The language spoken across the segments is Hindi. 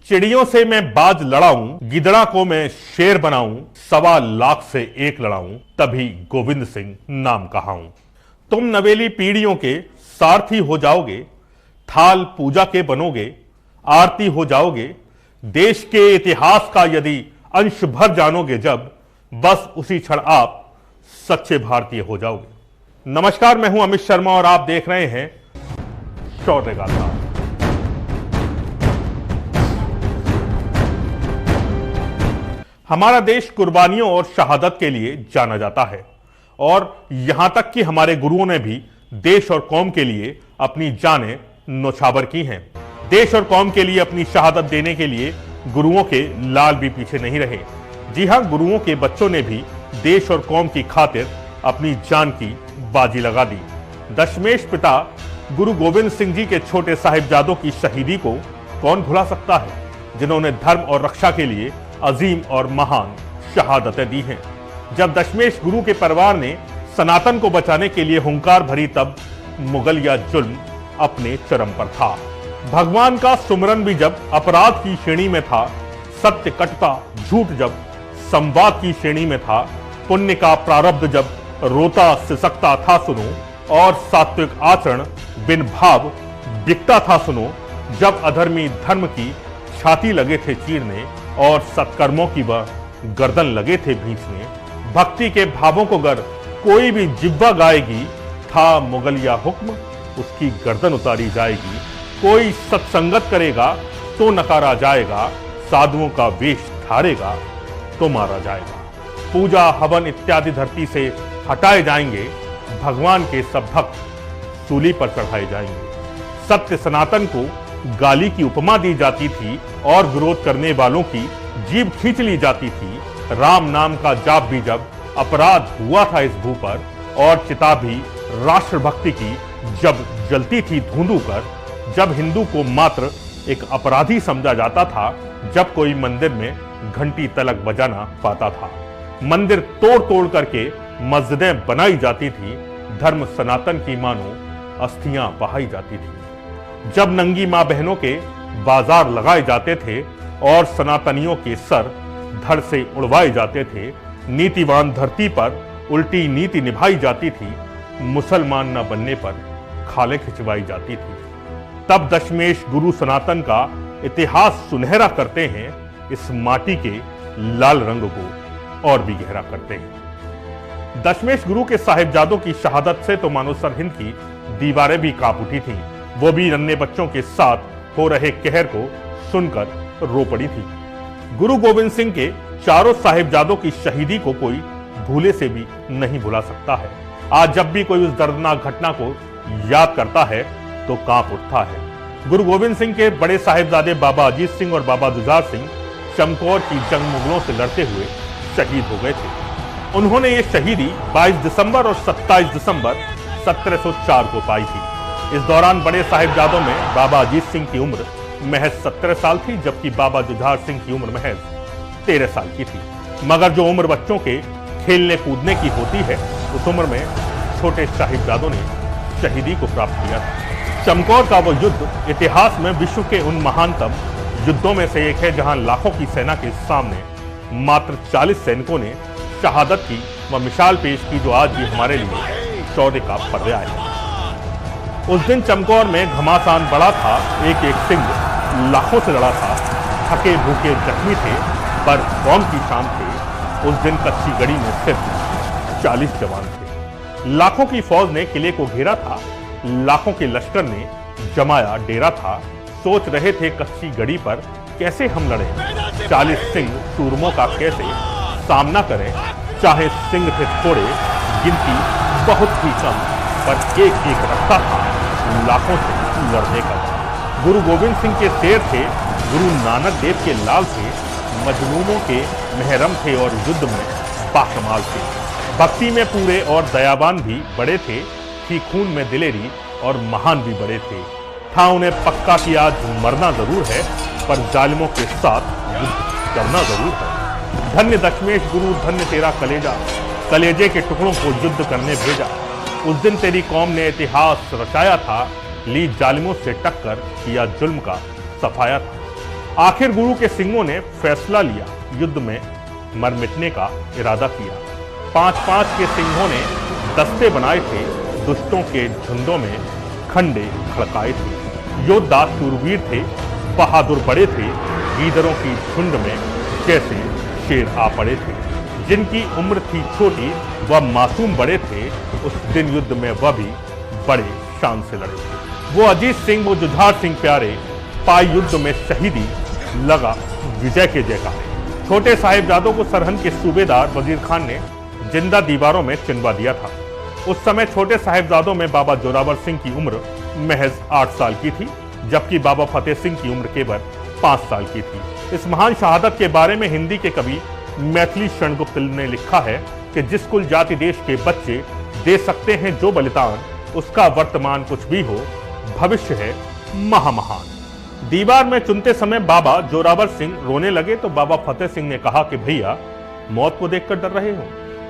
चिड़ियों से मैं बाज लड़ाऊं, गिदड़ा को मैं शेर बनाऊं, 1.25 से 1 लड़ाऊं, तभी गोविंद सिंह नाम कहाऊं। तुम नवेली पीढ़ियों के सारथी हो जाओगे, थाल पूजा के बनोगे, आरती हो जाओगे। देश के इतिहास का यदि अंश भर जानोगे जब, बस उसी क्षण आप सच्चे भारतीय हो जाओगे। नमस्कार, मैं हूं अमित शर्मा और आप देख रहे हैं शौर्य गाथा। हमारा देश कुर्बानियों और शहादत के लिए जाना जाता है और यहां तक कि हमारे गुरुओं ने भी देश और कौम के लिए अपनी जानें न्योछावर की हैं। देश और कौम के लिए अपनी शहादत देने के लिए गुरुओं के लाल भी पीछे नहीं रहे। जी हां, गुरुओं के बच्चों ने भी देश और कौम की खातिर अपनी जान की बाजी लगा दी। दशमेश पिता गुरु गोविंद सिंह जी के छोटे साहिबजादों की शहीदी को कौन भुला सकता है, जिन्होंने धर्म और रक्षा के लिए अजीम और महान शहादतें दी हैं। जब दशमेश गुरु के परिवार ने सनातन को बचाने के लिए हुंकार भरी, तब मुगलिया जुल्म अपने चरम पर था। भगवान का सुमरन भी जब अपराध की श्रेणी में था, सत्य कटता झूठ जब संवाद की श्रेणी में था, पुण्य का प्रारब्ध जब रोता सिसकता था सुनो, और सात्विक आचरण बिन भाव बिकता था सुनो। जब अधर्मी धर्म की छाती लगे थे चीरने और सत्कर्मों की वह गर्दन लगे थे भींचने, भक्ति के भावों को गर कोई भी जिब्वा गाएगी, था मुगलिया हुक्म उसकी गर्दन उतारी जाएगी। कोई सत्संगत करेगा तो नकारा जाएगा, साधुओं का वेश धारेगा तो मारा जाएगा। पूजा हवन इत्यादि धरती से हटाए जाएंगे, भगवान के सब भक्त सूली पर चढ़ाए जाएंगे। सत्य सनातन को गाली की उपमा दी जाती थी और विरोध करने वालों की जीभ खींच ली जाती थी। राम नाम का जाप भी जब अपराध हुआ था इस भू पर, और चिता भी राष्ट्रभक्ति की जब जलती थी धुंधू कर, जब हिंदू को मात्र एक अपराधी समझा जाता था, जब कोई मंदिर में घंटी तलक बजाना पाता था, मंदिर तोड़ तोड़ करके मस्जिदें बनाई जाती थी, धर्म सनातन की मानो अस्थियां बहाई जाती थी, जब नंगी मां बहनों के बाजार लगाए जाते थे और सनातनियों के सर धड़ से उड़वाए जाते थे, नीतिवान धरती पर उल्टी नीति निभाई जाती थी, मुसलमान न बनने पर खाले खिंचवाई जाती थी, तब दशमेश गुरु सनातन का इतिहास सुनहरा करते हैं, इस माटी के लाल रंग को और भी गहरा करते हैं। दशमेश गुरु के साहिबजादों की शहादत से तो मानो सरहिंद की दीवारें भी कांप उठी थीं। वो भी नन्हे बच्चों के साथ हो रहे कहर को सुनकर रो पड़ी थी। गुरु गोविंद सिंह के चारों साहिबजादों की शहीदी को कोई भूले से भी नहीं भुला सकता है। आज जब भी कोई उस दर्दनाक घटना को याद करता है तो कांप उठता है। गुरु गोविंद सिंह के बड़े साहिबजादे बाबा अजीत सिंह और बाबा जुझार सिंह चमकौर की जंग मुगलों से लड़ते हुए शहीद हो गए थे। उन्होंने ये शहीदी 22 दिसंबर और 27 दिसंबर 1704 को पाई थी। इस दौरान बड़े साहिबजादों में बाबा अजीत सिंह की उम्र महज 17 साल थी, जबकि बाबा जुझार सिंह की उम्र महज 13 साल की थी। मगर जो उम्र बच्चों के खेलने कूदने की होती है, उस उम्र में छोटे साहिबजादों ने शहीदी को प्राप्त किया था। चमकौर का वो युद्ध इतिहास में विश्व के उन महानतम युद्धों में से एक है, जहां लाखों की सेना के सामने मात्र 40 सैनिकों ने शहादत की वह मिसाल पेश की, जो आज भी हमारे लिए शौर्य का पर्याय है। उस दिन चमकौर में घमासान बड़ा था, एक एक सिंह लाखों से लड़ा था। थके भूखे जख्मी थे पर कौम की शान थे। उस दिन कच्ची गढ़ी में सिर्फ 40 जवान थे। लाखों की फौज ने किले को घेरा था, लाखों के लश्कर ने जमाया डेरा था। सोच रहे थे कच्ची गढ़ी पर कैसे हम लड़े, 40 सिंह सूरमों का कैसे सामना करें। चाहे सिंह थे थोड़े, गिनती बहुत ही कम, पर एक एक रखता था लाखों से लड़ने का। गुरु गोविंद सिंह के शेर थे, गुरु नानक देव के लाल थे, मजलूमों के महरम थे और युद्ध में बाकमाल थे। भक्ति में पूरे और दयावान भी बड़े थे, थी खून में दिलेरी और महान भी बड़े थे। था उन्हें पक्का कि आज मरना जरूर है, पर जालिमों के साथ युद्ध करना जरूर है। धन्य दशमेश गुरु, धन्य तेरा कलेजा, कलेजे के टुकड़ों को युद्ध करने भेजा। उस दिन तेरी कौम ने इतिहास रचाया था, ली जालिमों से टक्कर, किया जुल्म का सफाया था। आखिर गुरु के सिंहों ने फैसला लिया, युद्ध में मर मिटने का इरादा किया। 5-5 के सिंहों ने दस्ते बनाए थे, दुष्टों के झुंडों में खंडे खड़काए थे। योद्धा शूरवीर थे, बहादुर बड़े थे, गीदड़ों की झुंड में जैसे शेर आ पड़े थे। जिनकी उम्र थी छोटी वह मासूम बड़े थे, उस दिन युद्ध में वह भी बड़े शान से लड़े। वो अजीत सिंह, वो जुझार सिंह प्यारे, पाई युद्ध में शहीदी, लगा विजय के जयकारे। छोटे साहिबजादों को सरहद के सूबेदार वजीर खान ने जिंदा दीवारों में चिनवा दिया था। उस समय छोटे साहिबजादों में बाबा जोरावर सिंह की उम्र महज 8 साल की थी, जबकि बाबा फतेह सिंह की उम्र केवल 5 साल की थी। इस महान शहादत के बारे में हिंदी के कवि मैथिली शरण गुप्त ने लिखा है कि जिस कुल जाति देश के बच्चे दे सकते हैं जो बलिदान, उसका वर्तमान कुछ भी हो, भविष्य है महामहान। दीवार में चुनते समय बाबा जोरावर सिंह रोने लगे तो बाबा फतेह सिंह ने कहा कि भैया मौत को देखकर डर रहे हो।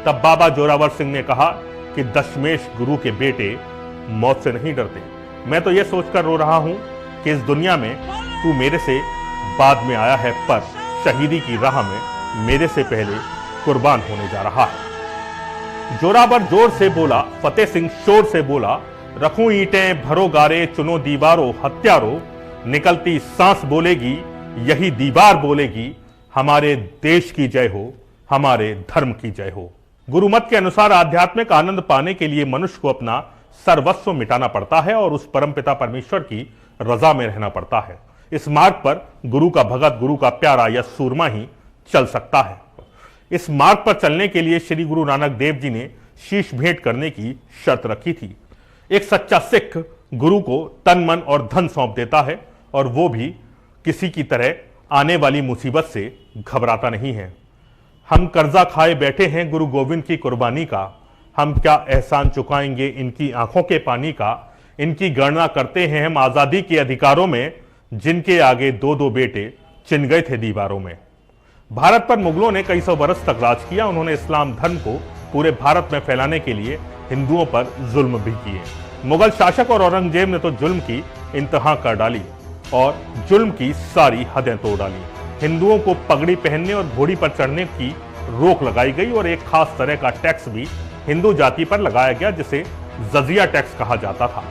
तब बाबा जोरावर सिंह ने कहा कि दशमेश गुरु के बेटे मौत से नहीं डरते। मैं तो यह सोचकर रो रहा हूं कि इस दुनिया में तू मेरे से बाद में आया है, पर शहीदी की राह में मेरे से पहले कुर्बान होने जा रहा है। जोरावर जोर से बोला, फतेह सिंह शोर से बोला, रखूं ईंटें भरो गारे, चुनो दीवारों हत्यारों, निकलती सांस बोलेगी यही दीवार बोलेगी, हमारे देश की जय हो, हमारे धर्म की जय हो। गुरुमत के अनुसार आध्यात्मिक आनंद पाने के लिए मनुष्य को अपना सर्वस्व मिटाना पड़ता है और उस परमपिता परमेश्वर की रजा में रहना पड़ता है। इस मार्ग पर गुरु का भगत, गुरु का प्यारा या सूरमा ही चल सकता है। इस मार्ग पर चलने के लिए श्री गुरु नानक देव जी ने शीश भेंट करने की शर्त रखी थी। एक सच्चा सिख गुरु को तन मन और धन सौंप देता है और वो भी किसी की तरह आने वाली मुसीबत से घबराता नहीं है। हम कर्जा खाए बैठे हैं गुरु गोविंद की कुर्बानी का, हम क्या एहसान चुकाएंगे इनकी आंखों के पानी का। इनकी गणना करते हैं हम आजादी के अधिकारों में, जिनके आगे 2-2 बेटे चिन गए थे दीवारों में। भारत पर मुगलों ने कई सौ बरस तक राज किया। उन्होंने इस्लाम धर्म को पूरे भारत में फैलाने के लिए हिंदुओं पर जुल्म भी किए। मुगल शासक और औरंगजेब ने तो जुल्म की इंतहा कर डाली और जुल्म की सारी हदें तोड़ डाली। हिंदुओं को पगड़ी पहनने और घोड़ी पर चढ़ने की रोक लगाई गई और एक खास तरह का टैक्स भी हिंदू जाति पर लगाया गया, जिसे जजिया टैक्स कहा जाता था।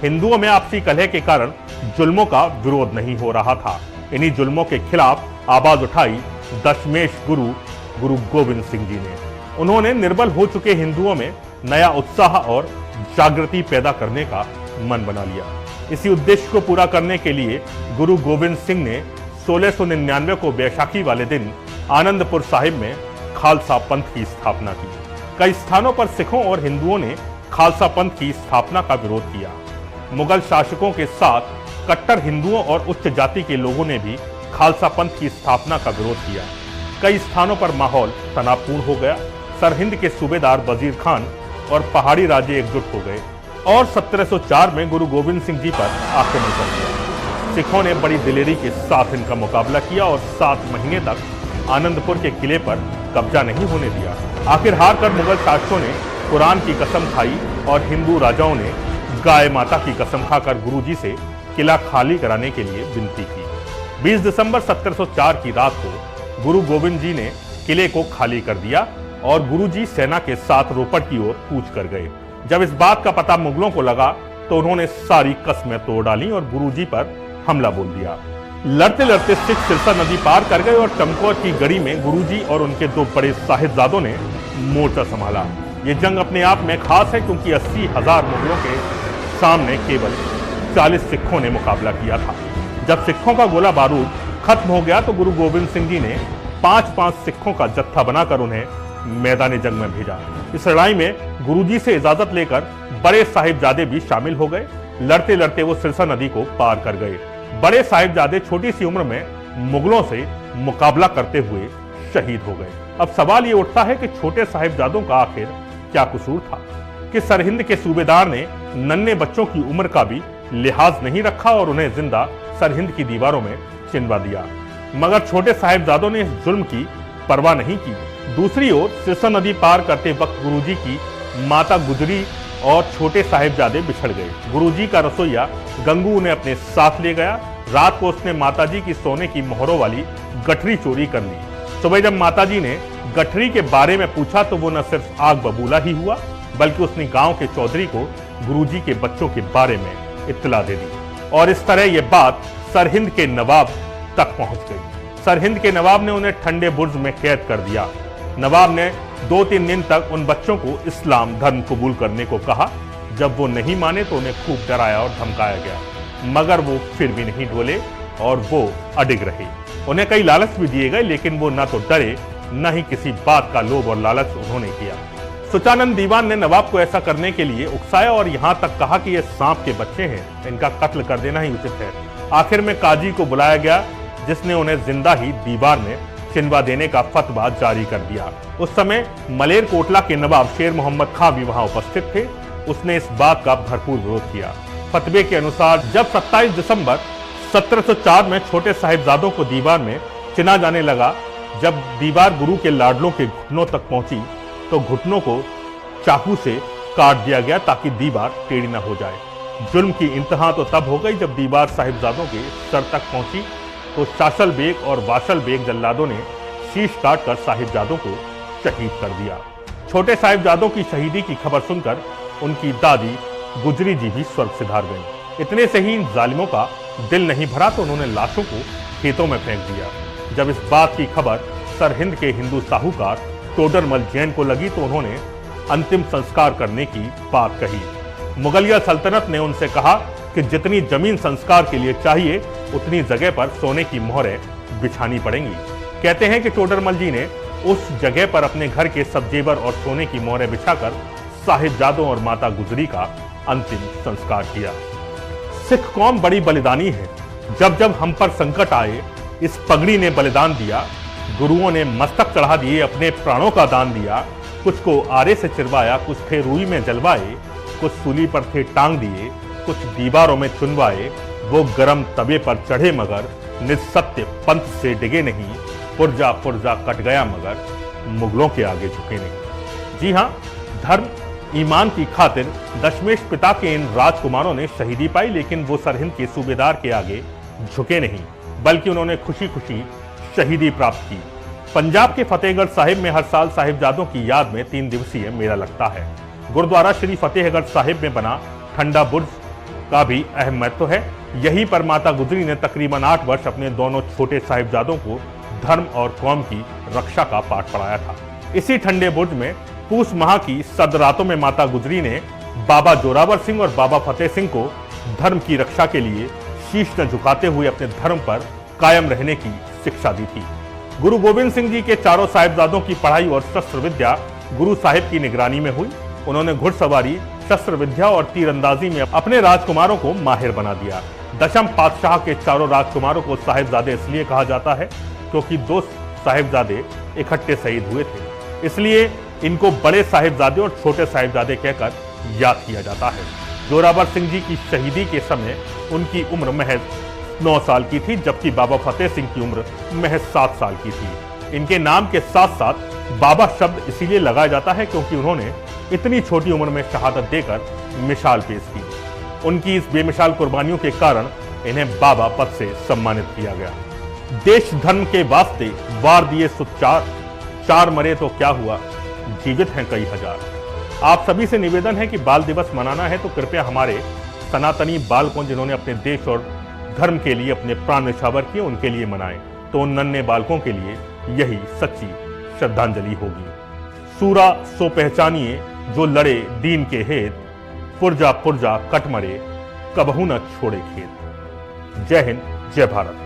हिंदुओं में आपसी कलह के कारण जुल्मों का विरोध नहीं हो रहा था। इन्हीं जुल्मों के खिलाफ आवाज उठाई दशमेश गुरु गोविंद सिंह जी ने। उन्होंने निर्बल हो चुके हिंदुओं में नया उत्साह और जागृति पैदा करने का मन बना लिया। इसी उद्देश्य को पूरा करने के लिए गुरु गोविंद सिंह ने 1699 को बैसाखी वाले दिन आनंदपुर साहिब में खालसा पंथ की स्थापना की। कई स्थानों पर सिखों और हिंदुओं ने खालसा पंथ की स्थापना का विरोध किया। मुगल शासकों के साथ कट्टर हिंदुओं और उच्च जाति के लोगों ने भी खालसा पंथ की स्थापना का विरोध किया। कई स्थानों पर माहौल तनावपूर्ण हो गया। सरहिंद के सूबेदार वजीर खान और पहाड़ी राजे एकजुट हो गए और 1704 में गुरु गोविंद सिंह जी पर आक्रमण कर दिया। सिखों ने बड़ी दिलेरी के साथ इनका मुकाबला किया और 7 महीने तक आनंदपुर के किले पर कब्जा नहीं होने दिया। आखिर हार कर मुगल शासकों ने कुरान की कसम खाई और हिंदू राजाओं ने गाय माता की कसम खाकर गुरुजी से किला खाली कराने के लिए विनती की। 20 दिसंबर 1704 की रात को गुरु गोविंद जी ने किले को खाली कर दिया और गुरुजी सेना के साथ रोपड़ की ओर कूच कर गए। जब इस बात का पता मुगलों को लगा तो उन्होंने सारी कस्में तोड़ डाली और गुरुजी पर हमला बोल दिया। लड़ते लड़ते सिख सिरसा नदी पार कर गए और चमकौर की गढ़ी में गुरुजी और उनके 2 बड़े साहिबजादों ने मोर्चा संभाला। ये जंग अपने आप में खास है क्योंकि 80,000 मुगलों के सामने केवल 40 सिखों ने मुकाबला किया था। जब सिखों का गोला बारूद खत्म हो गया तो गुरु गोविंद सिंह जी ने 5-5 सिखों का जत्था बनाकर उन्हें मैदान जंग में भेजा। इस लड़ाई में गुरुजी से इजाजत लेकर बड़े साहिबजादे भी शामिल हो गए। लड़ते लड़ते वो सिरसा नदी को पार कर गए। बड़े साहिबजादे छोटी सी उम्र में मुगलों से मुकाबला करते हुए शहीद हो गए। अब सवाल ये उठता है कि छोटे साहिबजादों का आखिर क्या कसूर था कि सरहिंद के सूबेदार ने नन्हे बच्चों की उम्र का भी लिहाज नहीं रखा और उन्हें जिंदा सरहिंद की दीवारों में चिनवा दिया। मगर छोटे साहिबजादों ने इस जुल्म की परवाह नहीं की। दूसरी ओर सिरसा नदी पार करते वक्त गुरुजी की माता गुजरी और छोटे साहिबजादे बिछड़ गए। गुरुजी का रसोईया गंगू उन्हें अपने साथ ले गया। रात को उसने माताजी की सोने की मोहरों वाली गठरी चोरी कर ली। सुबह जब माताजी ने गठरी के बारे में पूछा तो वो न सिर्फ आग बबूला ही हुआ, बल्कि उसने गांव के चौधरी को गुरुजी के बच्चों के बारे में इत्तला दे दी। और इस तरह यह बात सरहिंद के नवाब तक पहुंच गई। सरहिंद के नवाब ने उन्हें ठंडे बुर्ज में कैद कर दिया। नवाब ने 2-3 दिन तक उन बच्चों को इस्लाम धर्म कबूल करने को कहा। जब वो नहीं माने तो उन्हें खूब डराया और धमकाया गया, मगर वो फिर भी नहीं डोले और वो अडिग रहे। उन्हें कई लालच भी दिए गए, लेकिन वो न तो डरे न ही किसी बात का लोभ और लालच उन्होंने किया। सुचानंद दीवान ने नवाब को ऐसा करने के लिए उकसाया और यहां तक कहा कि ये सांप के बच्चे हैं, इनका कत्ल कर देना ही उचित है। आखिर में काजी को बुलाया गया, जिसने उन्हें जिंदा ही दीवार में चिनवा देने का फतवा जारी कर दिया। उस समय मलेर कोटला के नवाब शेर मोहम्मद खां भी वहां उपस्थित थे। उसने इस बात का भरपूर विरोध किया। फतवे के अनुसार जब 27 दिसंबर 1704 में छोटे साहिबजादों को दीवार में चिना जाने लगा, जब दीवार गुरु के लाडलों के घुटनों तक पहुंची तो घुटनों को चाकू से काट दिया गया ताकि दीवार टेढ़ी न हो जाए। जुल्म की इंतहा तो तब हो गई जब दीवार साहिबजादों के सर तक पहुंची तो शासल बेग और वाशल बेग जल्लादों ने शीश काटकर साहिबजादों को शहीद कर दिया। छोटे साहिबजादों की शहीदी की खबर सुनकर उनकी दादी गुजरी जी भी स्वर्ग सिधार गईं। इतने से ही इन जालिमों का दिल नहीं भरा तो उन्होंने लाशों को खेतों में फेंक दिया। जब इस बात की खबर सरहिंद के हिंदू साहूकार टोडरमल जैन को लगी तो उन्होंने अंतिम संस्कार करने की बात कही। मुगलिया सल्तनत ने उनसे कहा कि जितनी जमीन संस्कार के लिए चाहिए उतनी जगह पर सोने की मोहरें बिछानी पड़ेंगी। कहते हैं कि टोडरमल जी ने उस जगह पर अपने घर के सब जेवर और सोने की मोहरें बिछाकर साहिबजादों और माता गुजरी का अंतिम संस्कार किया। सिख कौम बड़ी बलिदानी है। जब जब हम पर संकट आए, इस पगड़ी ने बलिदान दिया। गुरुओं ने मस्तक चढ़ा दिए, अपने प्राणों का दान दिया। कुछ को आरे से चिरवाया, कुछ थे रुई में जलवाए, कुछ सूली पर थे टांग दिए, कुछ दीवारों में चुनवाए। वो गरम तवे पर चढ़े मगर निस्सत्य पंथ से डिगे नहीं। पुरजा पुरजा कट गया मगर मुगलों के आगे झुके नहीं। जी हाँ, धर्म ईमान की खातिर दशमेश पिता के इन राजकुमारों ने शहीदी पाई, लेकिन वो सरहिंद के सूबेदार के आगे झुके नहीं, बल्कि उन्होंने खुशी खुशी शहीदी प्राप्त की। पंजाब के फतेहगढ़ साहिब में हर साल साहिबजादों की याद में 3 दिवसीय मेला लगता है। गुरुद्वारा श्री फतेहगढ़ साहिब में बना ठंडा बुर्ज का भी अहम महत्व है। यहीं पर माता गुजरी ने तकरीबन 8 वर्ष अपने दोनों छोटे साहिबजादों को धर्म और कौम की रक्षा का पाठ पढ़ाया था। इसी ठंडे बुर्ज में पूस माह की सद रातों में माता गुजरी ने बाबा जोरावर सिंह और बाबा फतेह सिंह को धर्म की रक्षा के लिए शीश न झुकाते हुए अपने धर्म पर कायम रहने की शिक्षा दी थी। गुरु गोविंद सिंह जी के चारों साहिबजादों की पढ़ाई और शस्त्र विद्या गुरु साहिब की निगरानी में हुई। उन्होंने घुड़सवारी, शस्त्र विद्या और तीरंदाजी में अपने राजकुमारों को माहिर बना दिया। दशम पातशाह के चारों राजकुमारों को साहिबजादे इसलिए कहा जाता है क्योंकि 2 साहिबजादे इकट्ठे शहीद हुए थे, इसलिए इनको बड़े साहिबजादे और छोटे साहिबजादे कहकर याद किया जाता है। जोरावर सिंह जी की शहीदी के समय उनकी उम्र महज 9 साल की थी, जबकि बाबा फतेह सिंह की उम्र महज 7 साल की थी। इनके नाम के साथ साथ बाबा शब्द इसीलिए लगाया जाता है क्योंकि उन्होंने इतनी छोटी उम्र में शहादत देकर मिसाल पेश की। उनकी इस बेमिसाल कुर्बानियों के कारण इन्हें बाबा पद से सम्मानित किया गया। देश धर्म के वास्ते वार दिए सुचार, 4 मरे तो क्या हुआ, जीवित हैं कई हजार। आप सभी से निवेदन है कि बाल दिवस मनाना है तो कृपया हमारे सनातनी बालकों जिन्होंने अपने देश और धर्म के लिए अपने प्राण न्यौछावर किए उनके लिए मनाएं, तो उन नन्हे बालकों के लिए यही सच्ची श्रद्धांजलि होगी। सूरा सो पहचानिए जो लड़े दीन के हेत, पुरजा पुरजा कट मरे कबहू न छोड़े खेत। जय हिंद, जय भारत।